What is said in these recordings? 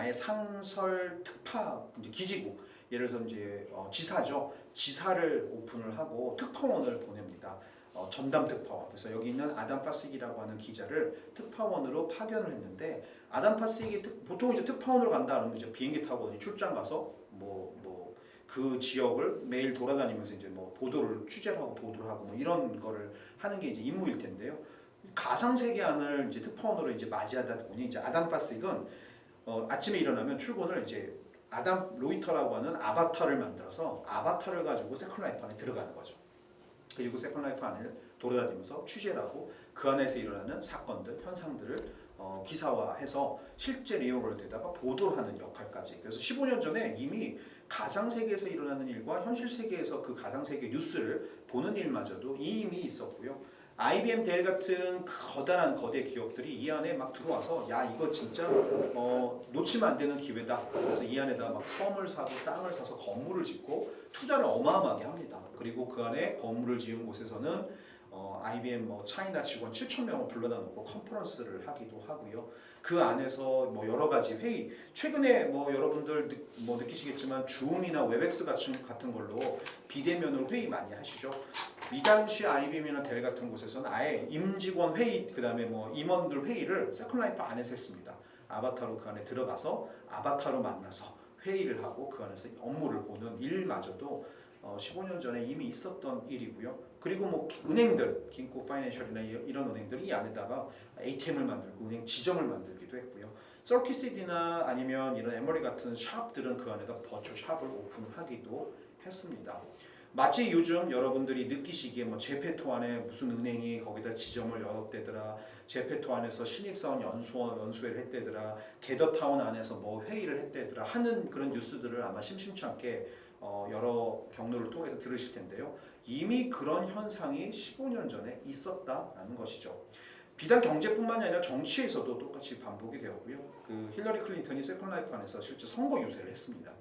아예 상설 특파 이제 기지국, 예를 들어서 이제 지사죠. 지사를 오픈을 하고 특파원을 보냅니다. 전담 특파원. 그래서 여기 있는 아담 파시기라고 하는 기자를 특파원으로 파견을 했는데, 아담 파시기 보통 이제 특파원으로 간다 그러면 이제 비행기 타고 어디 출장 가서 그 지역을 매일 돌아다니면서 이제 뭐 보도를 취재를 하고 보도를 하고 뭐 이런 거를 하는 게 이제 임무일 텐데요. 가상 세계안을 이제 특파원으로 이제 맞이하다 보니 이제 아담 파식은 아침에 일어나면 출근을 이제 아담 로이터라고 하는 아바타를 만들어서 아바타를 가지고 세컨라이프 안에 들어가는 거죠. 그리고 세컨라이프 안을 돌아다니면서 취재를 하고 그 안에서 일어나는 사건들, 현상들을 기사화해서 실제 리얼월드에다가 보도를 하는 역할까지. 그래서 15년 전에 이미 가상세계에서 일어나는 일과 현실 세계에서 그 가상세계 뉴스를 보는 일마저도 이미 있었고요. IBM, 델 같은 거대 기업들이 이 안에 막 들어와서 야 이거 진짜 놓치면 안 되는 기회다. 그래서 이 안에다 막 섬을 사고 땅을 사서 건물을 짓고 투자를 어마어마하게 합니다. 그리고 그 안에 건물을 지은 곳에서는 IBM 차이나 직원 7,000명을 불러다 놓고 컨퍼런스를 하기도 하고요. 그 안에서 여러 가지 회의, 최근에 여러분들 느끼시겠지만 줌이나 웹엑스 같은 걸로 비대면으로 회의 많이 하시죠. 이 당시 IBM이나 델 같은 곳에서는 아예 임직원 회의, 그 다음에 임원들 회의를 세컨라이프 안에서 했습니다. 아바타로 그 안에 들어가서 아바타로 만나서 회의를 하고 그 안에서 업무를 보는 일마저도 15년 전에 이미 있었던 일이고요. 그리고 은행들, 긴코 파이낸셜이나 이런 은행들이 이 안에다가 ATM을 만들고 은행 지점을 만들기도 했고요. 서킷시티나 아니면 이런 에머리 같은 샵들은 그 안에다 버추얼 샵을 오픈하기도 했습니다. 마치 요즘 여러분들이 느끼시기에 제페토 안에 무슨 은행이 거기다 지점을 열었대더라, 제페토 안에서 신입사원 연수회를 했대더라, 게더타운 안에서 회의를 했대더라 하는 그런 뉴스들을 아마 심심치 않게 여러 경로를 통해서 들으실 텐데요. 이미 그런 현상이 15년 전에 있었다라는 것이죠. 비단 경제뿐만이 아니라 정치에서도 똑같이 반복이 되었고요. 그 힐러리 클린턴이 세컨라이프 안에서 실제 선거 유세를 했습니다.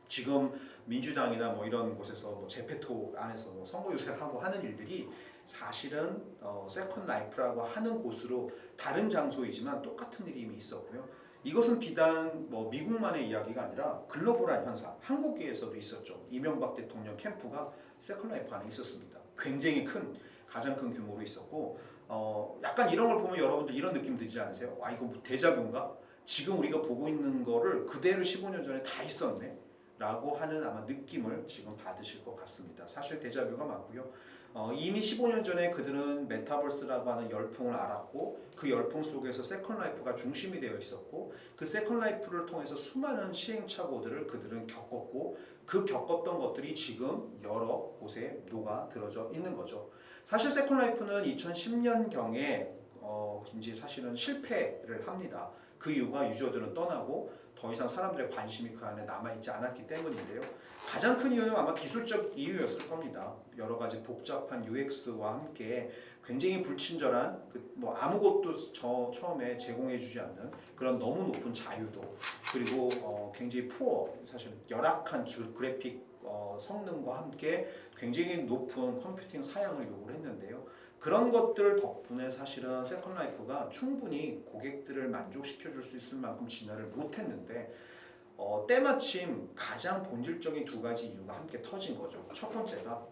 지금 민주당이나 이런 곳에서 제페토 안에서 선거 유세를 하고 하는 일들이 사실은 세컨라이프라고 하는 곳으로 다른 장소이지만 똑같은 일이 이미 있었고요. 이것은 비단 미국만의 이야기가 아니라 글로벌한 현상, 한국에서도 있었죠. 이명박 대통령 캠프가 세컨라이프 안에 있었습니다. 굉장히 가장 큰 규모로 있었고, 약간 이런 걸 보면 여러분들 이런 느낌 들지 않으세요? 와, 이거 데자뷰인가? 지금 우리가 보고 있는 거를 그대로 15년 전에 다 있었네 라고 하는 아마 느낌을 지금 받으실 것 같습니다. 사실 데자뷰가 맞고요. 이미 15년 전에 그들은 메타버스라고 하는 열풍을 알았고, 그 열풍 속에서 세컨라이프가 중심이 되어 있었고, 그 세컨라이프를 통해서 수많은 시행착오들을 그들은 겪었고, 그 겪었던 것들이 지금 여러 곳에 녹아들어져 있는 거죠. 사실 세컨라이프는 2010년경에 이제 사실은 실패를 합니다. 그 이유가 유저들은 떠나고 더 이상 사람들의 관심이 그 안에 남아있지 않았기 때문인데요. 가장 큰 이유는 아마 기술적 이유였을 겁니다. 여러 가지 복잡한 UX와 함께 굉장히 불친절한 아무것도 처음에 제공해주지 않는 그런 너무 높은 자유도, 그리고 굉장히 사실 열악한 그래픽 성능과 함께 굉장히 높은 컴퓨팅 사양을 요구를 했는데요. 그런 것들 덕분에 사실은 세컨라이프가 충분히 고객들을 만족시켜줄 수 있을 만큼 진화를 못했는데, 때마침 가장 본질적인 두 가지 이유가 함께 터진 거죠. 첫 번째가,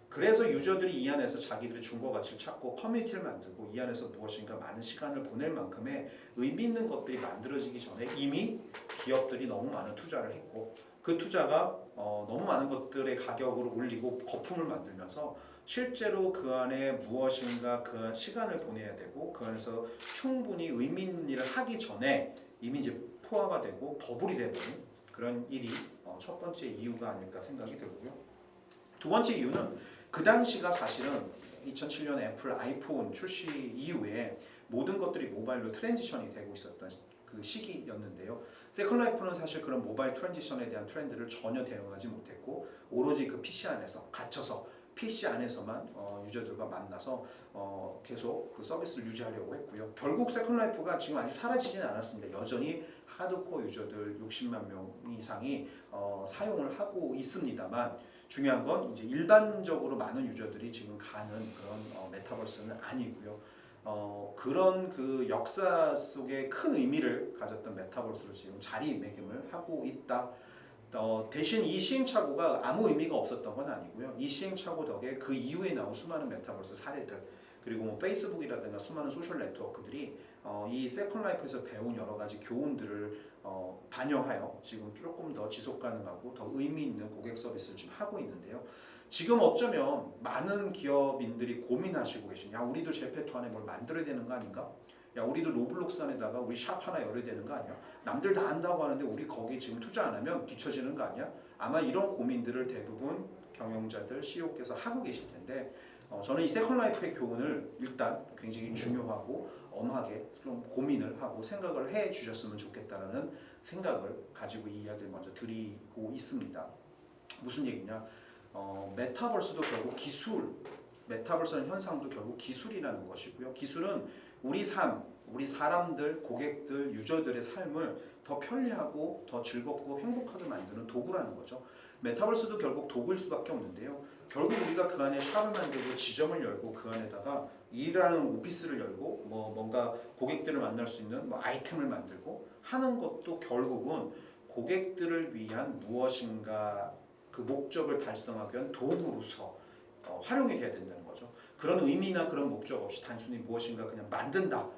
그래서 유저들이 이 안에서 자기들의 중거 가치를 찾고 커뮤니티를 만들고 이 안에서 무엇인가 많은 시간을 보낼 만큼의 의미 있는 것들이 만들어지기 전에 이미 기업들이 너무 많은 투자를 했고, 그 투자가 너무 많은 것들의 가격을 올리고 거품을 만들면서 실제로 그 안에 무엇인가 그 시간을 보내야 되고 그 안에서 충분히 의미 있는 일을 하기 전에 이미 이제 포화가 되고 버블이 되버린 그런 일이 첫 번째 이유가 아닐까 생각이 들고요. 두 번째 이유는 그 당시가 사실은 2007년 애플 아이폰 출시 이후에 모든 것들이 모바일로 트랜지션이 되고 있었던 그 시기였는데요. 세컨라이프는 사실 그런 모바일 트랜지션에 대한 트렌드를 전혀 대응하지 못했고, 오로지 그 PC 안에서 갇혀서 PC 안에서만 유저들과 만나서 계속 그 서비스를 유지하려고 했고요. 결국 세컨라이프가 지금 아직 사라지지는 않았습니다. 여전히 하드코어 유저들 60만 명 이상이 사용을 하고 있습니다만, 중요한 건 이제 일반적으로 많은 유저들이 지금 가는 그런 메타버스는 아니고요. 그런 그 역사 속에 큰 의미를 가졌던 메타버스로 지금 자리매김을 하고 있다. 대신 이 시행착오가 아무 의미가 없었던 건 아니고요. 이 시행착오 덕에 그 이후에 나온 수많은 메타버스 사례들, 그리고 뭐 페이스북이라든가 수많은 소셜 네트워크들이 이 세컨 라이프에서 배운 여러 가지 교훈들을 반영하여 지금 조금 더 지속 가능하고 더 의미 있는 고객 서비스를 지금 하고 있는데요. 지금 어쩌면 많은 기업인들이 고민하시고 계신, 야 우리도 제페토 안에 뭘 만들어야 되는 거 아닌가? 야 우리도 로블록스 안에다가 우리 샵 하나 열어야 되는 거 아니야? 남들 다 한다고 하는데 우리 거기 지금 투자 안 하면 뒤처지는 거 아니야? 아마 이런 고민들을 대부분 경영자들, CEO께서 하고 계실 텐데 저는 이 세컨라이프의 교훈을 일단 굉장히 중요하고 엄하게 좀 고민을 하고 생각을 해 주셨으면 좋겠다라는 생각을 가지고 이 이야기를 먼저 드리고 있습니다. 무슨 얘기냐? 메타버스도 결국 기술, 메타버스라는 현상도 결국 기술이라는 것이고요. 기술은 우리 삶, 우리 사람들, 고객들, 유저들의 삶을 더 편리하고 더 즐겁고 행복하게 만드는 도구라는 거죠. 메타버스도 결국 도구일 수밖에 없는데요. 결국 우리가 그 안에 샵을 만들고 지점을 열고 그 안에다가 일하는 오피스를 열고 뭔가 고객들을 만날 수 있는 아이템을 만들고 하는 것도 결국은 고객들을 위한 무엇인가 그 목적을 달성하기 위한 도구로서 활용이 돼야 된다는 거죠. 그런 의미나 그런 목적 없이 단순히 무엇인가 그냥 만든다.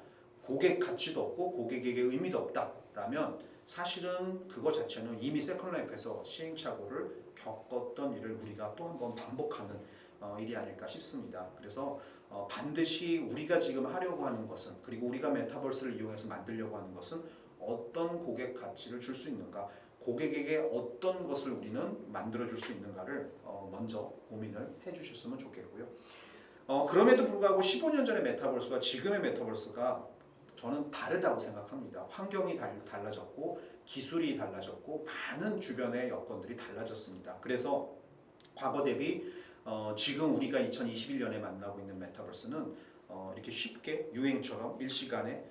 고객 가치도 없고 고객에게 의미도 없다라면 사실은 그거 자체는 이미 세컨라이프에서 시행착오를 겪었던 일을 우리가 또 한 번 반복하는 일이 아닐까 싶습니다. 그래서 반드시 우리가 지금 하려고 하는 것은, 그리고 우리가 메타버스를 이용해서 만들려고 하는 것은 어떤 고객 가치를 줄 수 있는가, 고객에게 어떤 것을 우리는 만들어줄 수 있는가를 먼저 고민을 해주셨으면 좋겠고요. 그럼에도 불구하고 15년 전의 메타버스와 지금의 메타버스가 저는 다르다고 생각합니다. 환경이 달라졌고 기술이 달라졌고 많은 주변의 여건들이 달라졌습니다. 그래서 과거 대비 지금 우리가 2021년에 만나고 있는 메타버스는 이렇게 쉽게 유행처럼 일시간에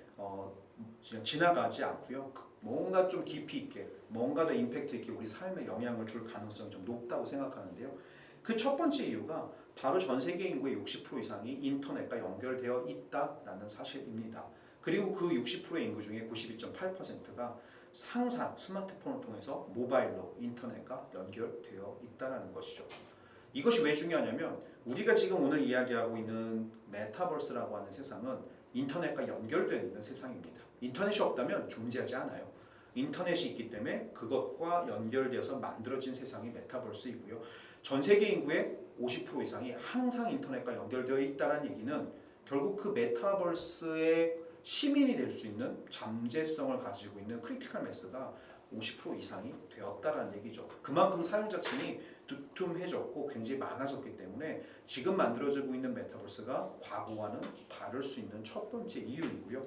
지나가지 않고요. 뭔가 좀 깊이 있게, 뭔가 더 임팩트 있게 우리 삶에 영향을 줄 가능성이 좀 높다고 생각하는데요. 그 첫 번째 이유가 바로 전 세계 인구의 60% 이상이 인터넷과 연결되어 있다라는 사실입니다. 그리고 그 60%의 인구 중에 92.8%가 항상 스마트폰을 통해서 모바일로 인터넷과 연결되어 있다는 것이죠. 이것이 왜 중요하냐면 우리가 지금 오늘 이야기하고 있는 메타버스라고 하는 세상은 인터넷과 연결되어 있는 세상입니다. 인터넷이 없다면 존재하지 않아요. 인터넷이 있기 때문에 그것과 연결되어서 만들어진 세상이 메타버스이고요. 전 세계 인구의 50% 이상이 항상 인터넷과 연결되어 있다는 얘기는 결국 그 메타버스의 시민이 될 수 있는 잠재성을 가지고 있는 크리티컬 매스가 50% 이상이 되었다는 얘기죠. 그만큼 사용자층이 두툼해졌고 굉장히 많아졌기 때문에 지금 만들어지고 있는 메타버스가 과거와는 다를 수 있는 첫 번째 이유이고요.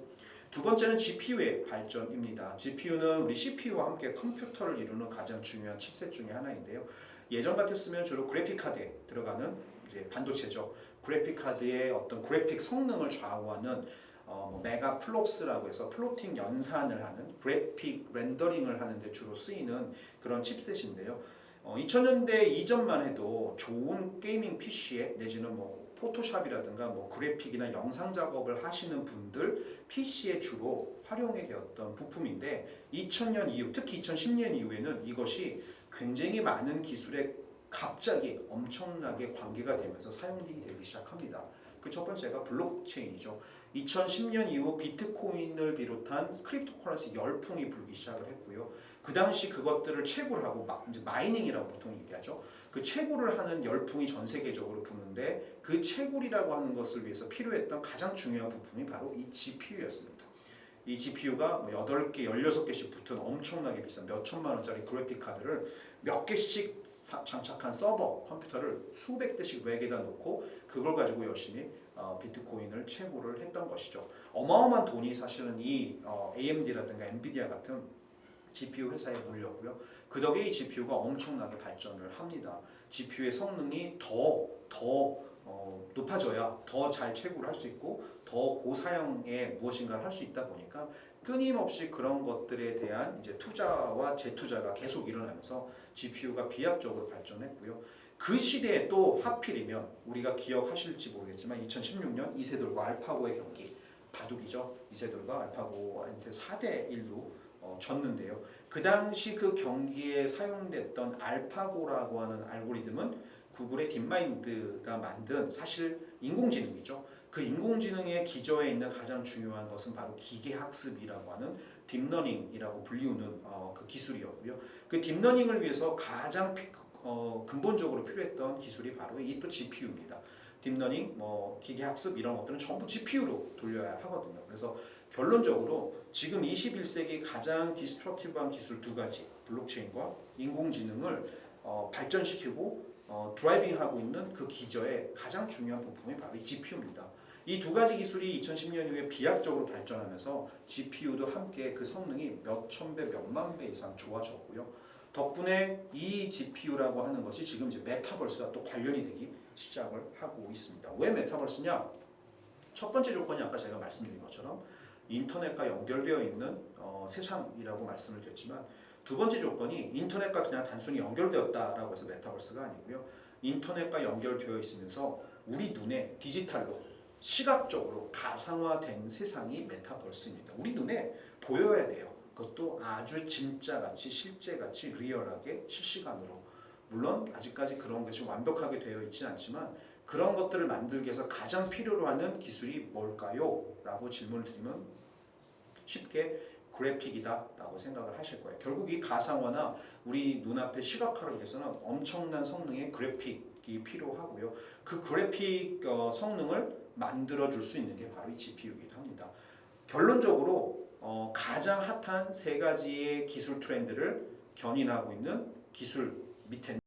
두 번째는 GPU의 발전입니다. GPU는 우리 CPU와 함께 컴퓨터를 이루는 가장 중요한 칩셋 중에 하나인데요. 예전 같았으면 주로 그래픽 카드에 들어가는 이제 반도체죠. 그래픽 카드의 어떤 그래픽 성능을 좌우하는 메가 플롭스라고 해서 플로팅 연산을 하는 그래픽 렌더링을 하는데 주로 쓰이는 그런 칩셋인데요. 2000년대 이전만 해도 좋은 게이밍 PC에 내지는 포토샵이라든가 그래픽이나 영상 작업을 하시는 분들 PC에 주로 활용이 되었던 부품인데 2000년 이후, 특히 2010년 이후에는 이것이 굉장히 많은 기술에 갑자기 엄청나게 관계가 되면서 사용되기 되기 시작합니다. 그 첫 번째가 블록체인이죠. 2010년 이후 비트코인을 비롯한 크립토커런시 열풍이 불기 시작을 했고요. 그 당시 그것들을 채굴 하고 이제 마이닝이라고 보통 얘기하죠. 그 채굴을 하는 열풍이 전 세계적으로 부는데 그 채굴이라고 하는 것을 위해서 필요했던 가장 중요한 부품이 바로 이 GPU였습니다. 이 GPU가 8개, 16개씩 붙은 엄청나게 비싼 몇 천만 원짜리 그래픽 카드를 몇 개씩 장착한 서버 컴퓨터를 수백 대씩 렉에다 놓고 그걸 가지고 열심히 비트코인을 채굴을 했던 것이죠. 어마어마한 돈이 사실은 이 AMD라든가 엔비디아 같은 GPU 회사에 몰렸고요. 그 덕에 이 GPU가 엄청나게 발전을 합니다. GPU의 성능이 더 높아져야 더 잘 채굴을 할 수 있고 더 고사양의 무엇인가를 할 수 있다 보니까 끊임없이 그런 것들에 대한 이제 투자와 재투자가 계속 일어나면서 GPU가 비약적으로 발전했고요. 그 시대에 또 하필이면 우리가 기억하실지 모르겠지만 2016년 이세돌과 알파고의 경기, 바둑이죠. 이세돌과 알파고한테 4대 1로 졌는데요. 그 당시 그 경기에 사용됐던 알파고라고 하는 알고리즘은 구글의 딥마인드가 만든 사실 인공지능이죠. 그 인공지능의 기저에 있는 가장 중요한 것은 바로 기계학습이라고 하는 딥러닝이라고 불리우는 그 기술이었고요. 그 딥러닝을 위해서 가장 근본적으로 필요했던 기술이 바로 이 또 GPU입니다. 딥러닝, 기계학습 이런 것들은 전부 GPU로 돌려야 하거든요. 그래서 결론적으로 지금 21세기 가장 디스트럭티브한 기술 두 가지, 블록체인과 인공지능을 발전시키고 드라이빙하고 있는 그 기저의 가장 중요한 부품이 바로 이 GPU입니다. 이 두 가지 기술이 2010년 이후에 비약적으로 발전하면서 GPU도 함께 그 성능이 몇 천 배, 몇만 배 이상 좋아졌고요. 덕분에 이 GPU라고 하는 것이 지금 이제 메타버스와 또 관련이 되기 시작을 하고 있습니다. 왜 메타버스냐? 첫 번째 조건이 아까 제가 말씀드린 것처럼 인터넷과 연결되어 있는 세상이라고 말씀을 드렸지만 두 번째 조건이 인터넷과 그냥 단순히 연결되었다라고 해서 메타버스가 아니고요. 인터넷과 연결되어 있으면서 우리 눈에 디지털로 시각적으로 가상화된 세상이 메타버스입니다. 우리 눈에 보여야 돼요. 그것도 아주 진짜같이 실제같이 리얼하게 실시간으로. 물론 아직까지 그런 것이 완벽하게 되어 있지는 않지만 그런 것들을 만들기 위해서 가장 필요로 하는 기술이 뭘까요? 라고 질문을 드리면 쉽게 그래픽이다 라고 생각을 하실 거예요. 결국 이 가상화나 우리 눈앞에 시각화를 위해서는 엄청난 성능의 그래픽이 필요하고요. 그 그래픽 성능을 만들어줄 수 있는 게 바로 이 GPU이기도 합니다. 결론적으로 가장 핫한 세 가지의 기술 트렌드를 견인하고 있는 기술 밑에